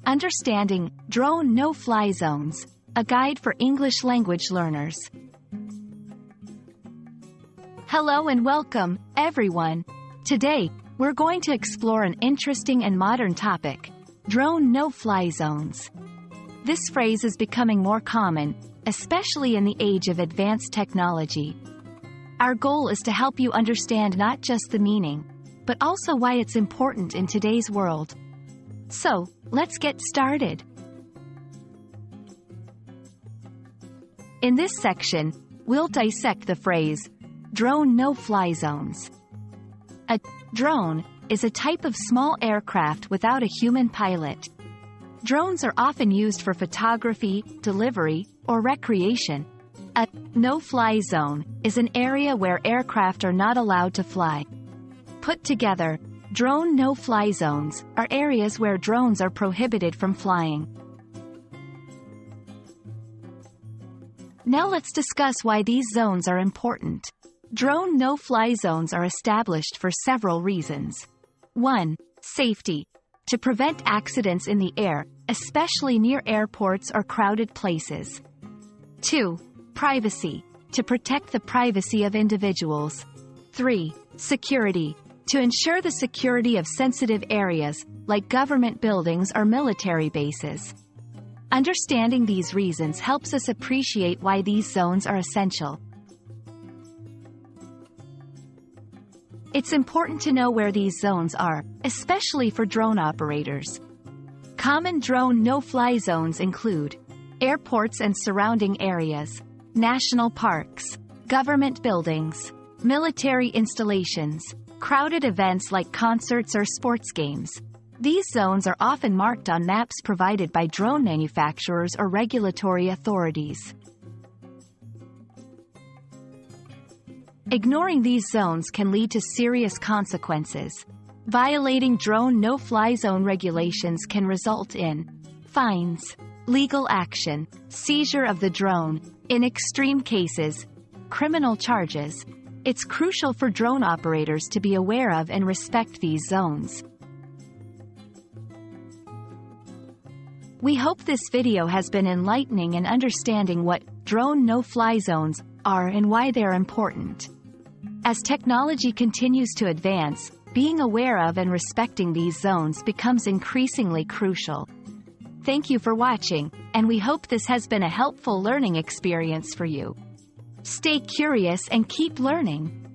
Understanding Drone No-Fly Zones, a guide for English language learners. Hello and welcome, everyone. Today, we're going to explore an interesting and modern topic, drone no-fly zones. This phrase is becoming more common, especially in the age of advanced technology. Our goal is to help you understand not just the meaning, but also why it's important in today's world. So, let's get started. In this section, we'll dissect the phrase, drone no-fly zones. A drone is a type of small aircraft without a human pilot. Drones are often used for photography, delivery, or recreation. A no-fly zone is an area where aircraft are not allowed to fly. Put together, drone no-fly zones are areas where drones are prohibited from flying. Now let's discuss why these zones are important. Drone no-fly zones are established for several reasons. 1. Safety. To prevent accidents in the air, especially near airports or crowded places. 2. Privacy. To protect the privacy of individuals. 3. Security. To ensure the security of sensitive areas, like government buildings or military bases. Understanding these reasons helps us appreciate why these zones are essential. It's important to know where these zones are, especially for drone operators. Common drone no-fly zones include airports and surrounding areas, national parks, government buildings, military installations, crowded events like concerts or sports games. These zones are often marked on maps provided by drone manufacturers or regulatory authorities. Ignoring these zones can lead to serious consequences. Violating drone no-fly zone regulations can result in fines, legal action, seizure of the drone, in extreme cases, criminal charges. It's crucial for drone operators to be aware of and respect these zones. We hope this video has been enlightening in understanding what drone no-fly zones are and why they're important. As technology continues to advance, being aware of and respecting these zones becomes increasingly crucial. Thank you for watching, and we hope this has been a helpful learning experience for you. Stay curious and keep learning.